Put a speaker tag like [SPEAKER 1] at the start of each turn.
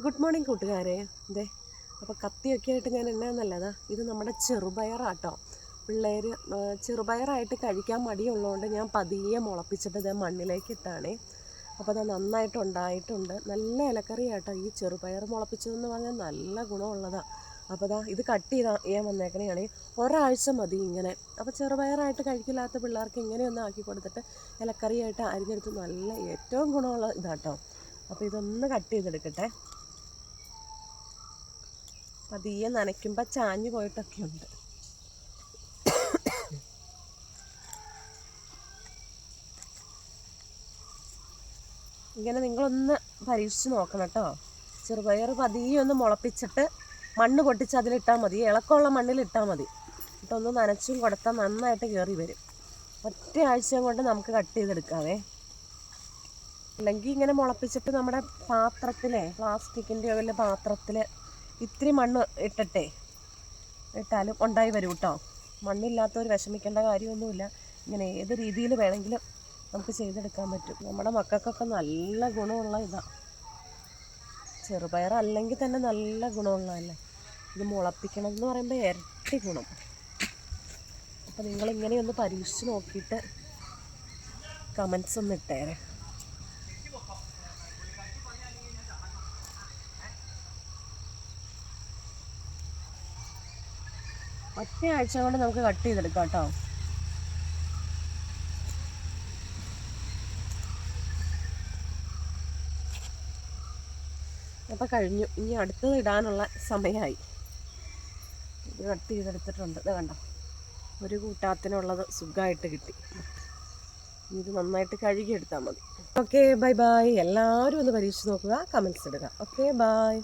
[SPEAKER 1] Good morning കൂട്ടുകാരെ. അതെ, അപ്പോൾ കത്തിയൊക്കെ ആയിട്ട് ഞാൻ എന്നാന്നല്ലതാ, ഇത് നമ്മുടെ ചെറുപയറാട്ടോ. പിള്ളേർ ചെറുപയറായിട്ട് കഴിക്കാൻ മടിയുള്ളതുകൊണ്ട് ഞാൻ പതിയെ മുളപ്പിച്ചിട്ട് ഇത് മണ്ണിലേക്ക് ഇട്ടാണേ. അപ്പോൾ അത് നന്നായിട്ടുണ്ടായിട്ടുണ്ട്. നല്ല ഇലക്കറിയാട്ടോ ഈ ചെറുപയർ മുളപ്പിച്ചതെന്ന് പറഞ്ഞാൽ നല്ല ഗുണമുള്ളതാണ്. അപ്പോൾ ഇത് കട്ട് ചെയ്യാൻ വന്നേക്കണേ. ഒരാഴ്ച മതി ഇങ്ങനെ. അപ്പോൾ ചെറുപയറായിട്ട് കഴിക്കില്ലാത്ത പിള്ളേർക്ക് ഇങ്ങനെയൊന്നും ആക്കി കൊടുത്തിട്ട് ഇലക്കറിയായിട്ട് അരിഞ്ഞെടുത്ത് നല്ല ഏറ്റവും ഗുണമുള്ള ഇതാട്ടോ. അപ്പോൾ ഇതൊന്ന് കട്ട് ചെയ്തെടുക്കട്ടെ. പതിയെ നനയ്ക്കുമ്പോൾ ചാഞ്ഞു പോയിട്ടൊക്കെ ഉണ്ട്. ഇങ്ങനെ നിങ്ങളൊന്ന് പരീക്ഷിച്ച് നോക്കണം കേട്ടോ. ചെറുപയർ പതിയെ ഒന്ന് മുളപ്പിച്ചിട്ട് മണ്ണ് പൊട്ടിച്ച് അതിലിട്ടാൽ മതി. ഇളക്കമുള്ള മണ്ണിലിട്ടാൽ മതി. എന്നിട്ടൊന്ന് നനച്ചും കൊടുത്താൽ നന്നായിട്ട് കയറി വരും. ഒറ്റ ആഴ്ച കൊണ്ട് നമുക്ക് കട്ട് ചെയ്തെടുക്കാവേ. അല്ലെങ്കിൽ ഇങ്ങനെ മുളപ്പിച്ചിട്ട് നമ്മുടെ പാത്രത്തിലെ പ്ലാസ്റ്റിക്കിൻ്റെ വല്ല പാത്രത്തിൽ ഇത്തിരി മണ്ണ് ഇട്ടാലും ഉണ്ടായി വരും കേട്ടോ. മണ്ണില്ലാത്തവർ വിഷമിക്കേണ്ട കാര്യമൊന്നുമില്ല. ഇങ്ങനെ ഏത് രീതിയിൽ വേണമെങ്കിലും നമുക്ക് ചെയ്തെടുക്കാൻ പറ്റും. നമ്മുടെ മക്കൾക്കൊക്കെ നല്ല ഗുണമുള്ള ഇതാണ്. ചെറുപയർ അല്ലെങ്കിൽ തന്നെ നല്ല ഗുണമുള്ളതല്ലേ. ഇത് മുളപ്പിക്കണം എന്ന് പറയുമ്പോൾ ഇരട്ടി ഗുണം. അപ്പോൾ നിങ്ങളിങ്ങനെയൊന്ന് പരീക്ഷിച്ച് നോക്കിയിട്ട് കമൻസ് ഒന്ന് ഇട്ടേരെ. ഒറ്റ ആഴ്ച കൊണ്ട് നമുക്ക് കട്ട് ചെയ്തെടുക്കാം കേട്ടോ. അപ്പോൾ കഴിഞ്ഞു. ഇനി അടുത്തത് ഇടാനുള്ള സമയമായി. ഇത് കട്ട് ചെയ്തെടുത്തിട്ടുണ്ട്. ഇത് കണ്ടോ, ഒരു കൂട്ടാത്തിനുള്ളത് സുഖമായിട്ട് കിട്ടി. ഇത് നന്നായിട്ട് കഴുകിയെടുത്താൽ മതി. Okay, bye bye. എല്ലാവരും ഒന്ന് പരീക്ഷിച്ച് നോക്കുക, കമൻസ് ഇടുക. Okay, by.